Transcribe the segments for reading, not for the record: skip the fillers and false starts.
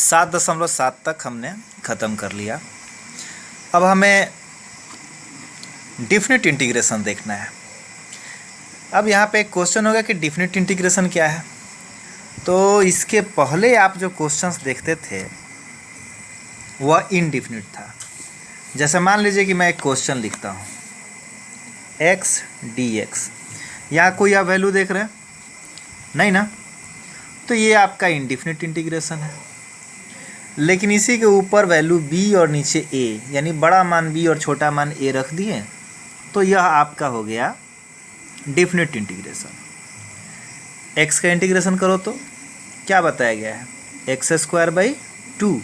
7.7 तक हमने ख़त्म कर लिया। अब हमें डिफिनिट इंटीग्रेशन देखना है। अब यहाँ पे एक क्वेश्चन होगा कि डिफिनिट इंटीग्रेशन क्या है। तो इसके पहले आप जो क्वेश्चंस देखते थे वह इनडिफिनिट था। जैसे मान लीजिए कि मैं एक क्वेश्चन लिखता हूँ x dx, यहाँ कोई आप वैल्यू देख रहे हैं नहीं ना, तो ये आपका इनडिफिनिट इंटीग्रेशन है। लेकिन इसी के ऊपर वैल्यू b और नीचे a, यानी बड़ा मान b और छोटा मान a रख दिए, तो यह आपका हो गया डिफिनिट इंटीग्रेशन। x का इंटीग्रेशन करो तो क्या बताया गया है, x² 2,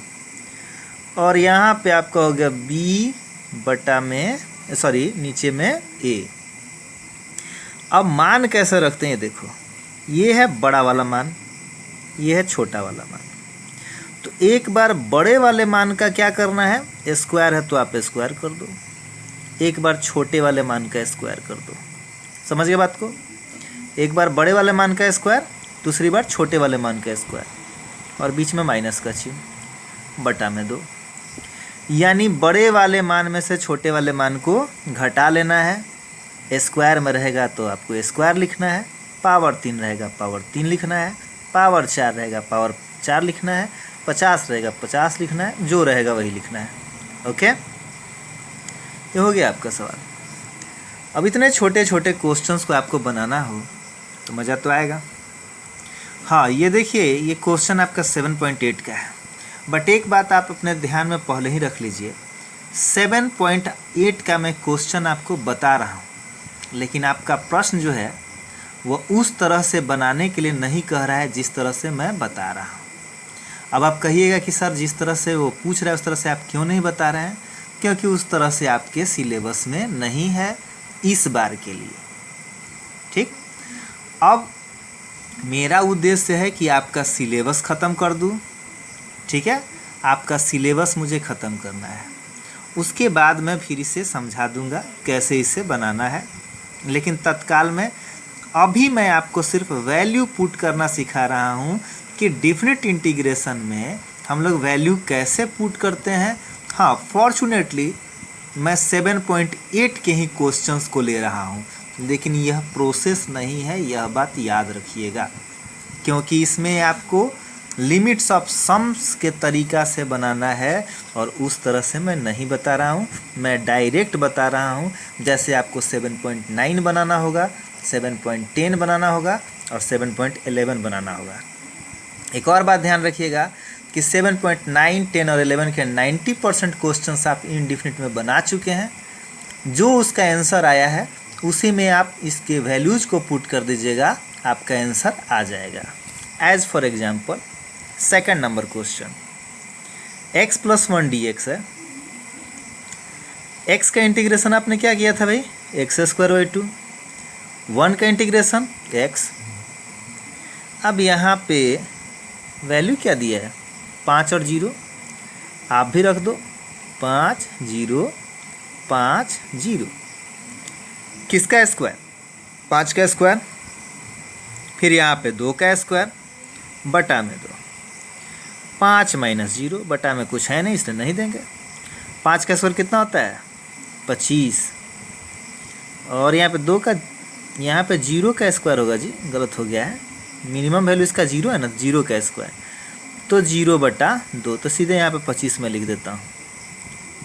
और यहाँ पे आपका हो गया नीचे में a। अब मान कैसे रखते हैं देखो, ये है बड़ा वाला मान, ये है छोटा वाला मान। तो एक बार बड़े वाले मान का क्या करना है, स्क्वायर है तो आप स्क्वायर कर दो, एक बार छोटे वाले मान का स्क्वायर कर दो। समझ गए बात को, एक बार बड़े वाले मान का स्क्वायर, दूसरी बार छोटे वाले मान का स्क्वायर, और बीच में माइनस का चिन्ह, बटा में 2। यानी बड़े वाले मान में से छोटे वाले मान को घटा लेना है। स्क्वायर में रहेगा तो आपको स्क्वायर लिखना है, पावर 3 रहेगा पावर 3 लिखना है, पावर 4 रहेगा पावर 4 लिखना है, 50 रहेगा 50 लिखना है, जो रहेगा वही लिखना है। ओके, ये हो गया आपका सवाल। अब इतने छोटे छोटे क्वेश्चंस को आपको बनाना हो तो मज़ा तो आएगा। हाँ, ये देखिए, ये क्वेश्चन आपका 7.8 का है, बट एक बात आप अपने ध्यान में पहले ही रख लीजिए, 7.8 का मैं क्वेश्चन आपको बता रहा हूँ, लेकिन आपका प्रश्न जो है वो उस तरह से बनाने के लिए नहीं कह रहा है जिस तरह से मैं बता रहा हूँ। अब आप कहिएगा कि सर जिस तरह से वो पूछ रहा है उस तरह से आप क्यों नहीं बता रहे हैं, क्योंकि उस तरह से आपके सिलेबस में नहीं है इस बार के लिए। ठीक, अब मेरा उद्देश्य है कि आपका सिलेबस ख़त्म कर दूँ। ठीक है, आपका सिलेबस मुझे ख़त्म करना है, उसके बाद मैं फिर इसे समझा दूंगा कैसे इसे बनाना है। लेकिन तत्काल में अभी मैं आपको सिर्फ वैल्यू पुट करना सिखा रहा हूँ कि डिफिनिट इंटीग्रेशन में हम लोग वैल्यू कैसे पुट करते हैं। हाँ, फॉर्चुनेटली मैं 7.8 के ही क्वेश्चंस को ले रहा हूँ, लेकिन यह प्रोसेस नहीं है, यह बात याद रखिएगा, क्योंकि इसमें आपको लिमिट्स ऑफ सम्स के तरीका से बनाना है, और उस तरह से मैं नहीं बता रहा हूँ, मैं डायरेक्ट बता रहा हूँ। जैसे आपको 7.9 बनाना होगा, 7.10 बनाना होगा और 7.11 बनाना होगा। एक और बात ध्यान रखिएगा कि 7.9, 10 और 11 के 90% क्वेश्चंस आप इनडिफिनिट में बना चुके हैं। जो उसका आंसर आया है उसी में आप इसके वैल्यूज़ को पुट कर दीजिएगा, आपका आंसर आ जाएगा। As for example, second number question, x+1 dx है। x का इंटीग्रेशन आपने क्या किया था भाई, x² 2। 1 का इंटीग्रेशन x। अब यहाँ पे वैल्यू क्या दिया है, 5 और 0, आप भी रख दो, 5 0 5 0। किसका स्क्वायर, 5 का स्क्वायर, फिर यहाँ पे 2 का स्क्वायर, बटा में 2। 5 - 0, बटा में कुछ है नहीं इसलिए नहीं देंगे। 5 का स्क्वायर कितना होता है, 25, और यहाँ पे 2 का, यहाँ पे 0 का स्क्वायर होगा जी, गलत हो गया है, मिनिमम वैल्यू इसका 0 है ना, 0 का स्क्वायर, तो 0/2, तो सीधे यहाँ पे 25 में लिख देता हूँ,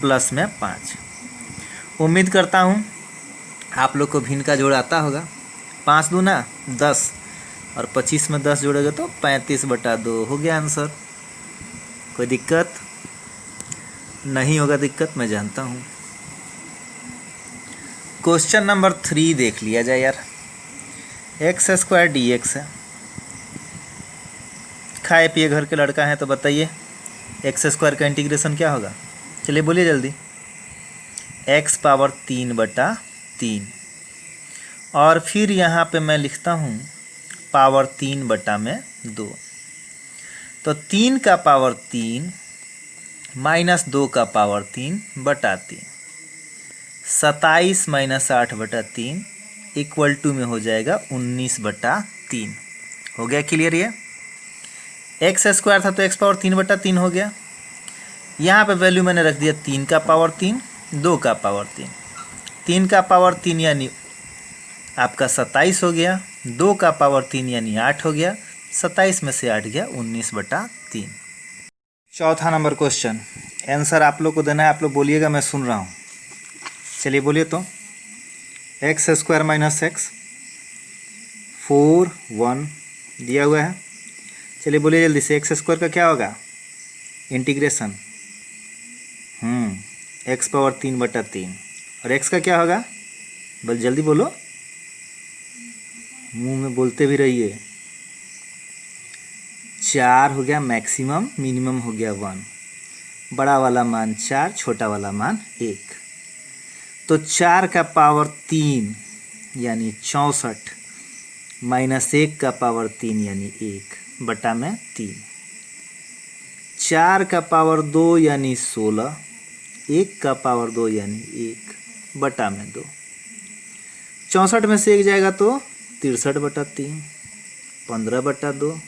प्लस में 5। उम्मीद करता हूँ आप लोग को भिन्न का जोड़ आता होगा। 5 दूना 10, और 25 में 10 जोड़ेगा तो 35/2 हो गया आंसर। कोई दिक्कत नहीं होगा, दिक्कत मैं जानता हूँ। क्वेश्चन नंबर 3 देख लिया जाए यार। x² dx है। खाए पिए घर के लड़का है तो बताइए x² का इंटीग्रेशन क्या होगा, चलिए बोलिए जल्दी। x⁻3/3, और फिर यहाँ पे मैं लिखता हूँ पावर 3/2, तो 3 का पावर 3 माइनस 2 का पावर 3/3, 27 - 8/3 इक्वल टू में हो जाएगा 19/3। हो गया क्लियर ये। एक्स स्क्वायर था तो एक्स पावर 3/3 हो गया। यहाँ पे वैल्यू मैंने रख दिया 3 का पावर 3, 2 का पावर 3। 3 का पावर 3 यानी आपका 27 हो गया, 2 का पावर 3 यानी 8 हो गया, 27 में से 8 गया 19/3। चौथा नंबर क्वेश्चन, आंसर आप लोग को देना है, आप लोग बोलिएगा, मैं सुन रहा हूँ। चलिए बोलिए तो। एक्स स्क्वायर माइनस एक्स 4 1 दिया हुआ है। चलिए बोलिए जल्दी से, एक्स स्क्वायर का क्या होगा? Integration x power 3/3। और एक्स का क्या होगा? बस जल्दी बोलो, मुंह में बोलते भी रहिए। 4 हो गया मैक्सिमम, मिनिमम हो गया 1। बड़ा वाला मान 4, छोटा वाला मान 1। तो 4 का पावर 3 यानी 64 माइनस 1 का पावर 3 यानी 1/3। 4 का पावर 2 यानी 16, 1 का पावर 2 यानी 1/2। 64 में से 1 जाएगा तो 63/3, 15/2।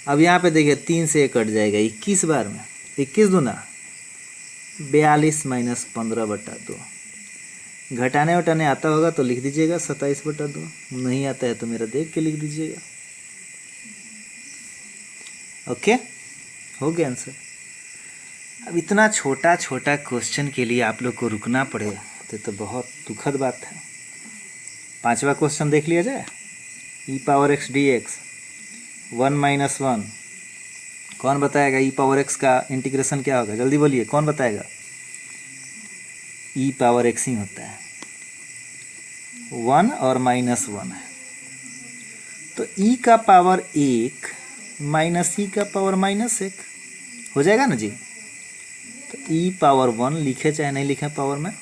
अब यहाँ पे देखिए 3 से 1 कट जाएगा 21 बार में, 21 दूना 42 माइनस 15/2। घटाने वटाने आता होगा तो लिख दीजिएगा 27/2, नहीं आता है तो मेरा देख के लिख दीजिएगा। ओके, हो गया आंसर। अब इतना छोटा छोटा क्वेश्चन के लिए आप लोग को रुकना पड़े तो बहुत दुखद बात है। 5वां क्वेश्चन देख लिया जाए। ई पावर एक्स डी एक्स 1 - 1, कौन बताएगा ई पावर एक्स का इंटीग्रेशन क्या होगा? जल्दी बोलिए, कौन बताएगा? ई पावर एक्स ही होता है, 1 और -1 है। तो ई का पावर 1 माइनस ई का पावर -1 हो जाएगा ना जी। तो ई पावर 1 लिखे चाहे नहीं लिखे पावर में,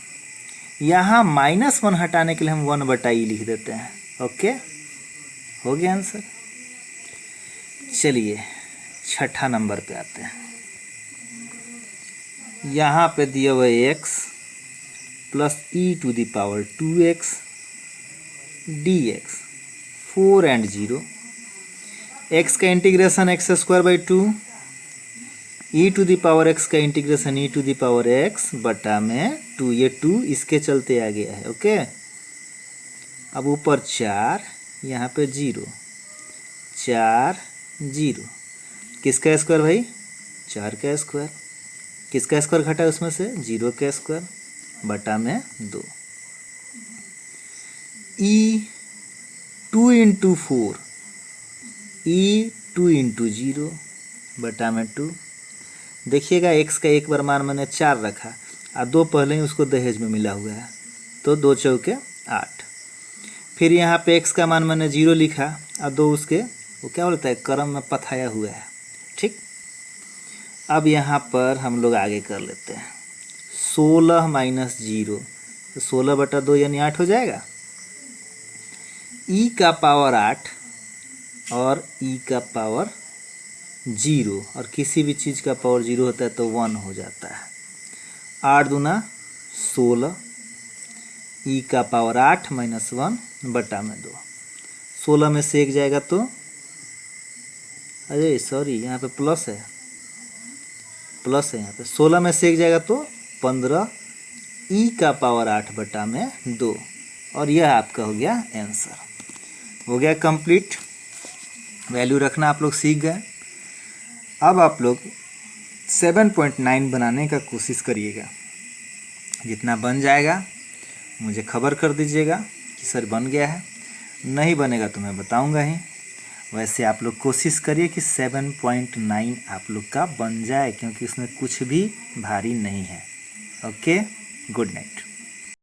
यहाँ -1 हटाने के लिए हम 1/e लिख देते हैं। ओके, हो गया आंसर। चलिए 6ठा नंबर पे आते हैं। यहाँ पे दिया हुआ x plus e⁻² 2x dx 4 and 0। x का इंटीग्रेशन x² 2, e⁻x का इंटीग्रेशन e⁻x/2। ये 2 इसके चलते आ गया है। ओके, अब ऊपर 4, यहाँ पे 0, 4 0। किसका स्क्वायर भाई? 4 का स्क्वायर। किसका स्क्वायर घटा उसमें से? 0 का स्क्वायर बटा में 2। e2 × 4 e2 × 0 बटा में 2। देखिएगा x का एक बार मान मैंने 4 रखा और 2 पहले ही उसको दहेज में मिला हुआ है, तो 2 चौके 8। फिर यहाँ पे x का मान मैंने 0 लिखा और 2 उसके वो क्या बोलता है क्रम में पथाया हुआ है। ठीक, अब यहाँ पर हम लोग आगे कर लेते हैं। 16 - 0 तो 16/2 यानी 8 हो जाएगा। e का पावर 8 और e का पावर 0, और किसी भी चीज़ का पावर 0 होता है तो 1 हो जाता है। 8 दूना 16, e का पावर 8 - 1/2। 16 में से 1 जाएगा तो, अरे सॉरी यहाँ पे प्लस है, प्लस है यहाँ पे। 16 में से 1 जाएगा तो 15, e का पावर 8/2। और यह आपका हो गया आंसर। हो गया कंप्लीट। वैल्यू रखना आप लोग सीख गए। अब आप लोग 7.9 बनाने का कोशिश करिएगा। जितना बन जाएगा मुझे खबर कर दीजिएगा कि सर बन गया है, नहीं बनेगा तो मैं बताऊंगा ही। वैसे आप लोग कोशिश करिए कि 7.9 आप लोग का बन जाए, क्योंकि उसमें कुछ भी भारी नहीं है। Okay, good night.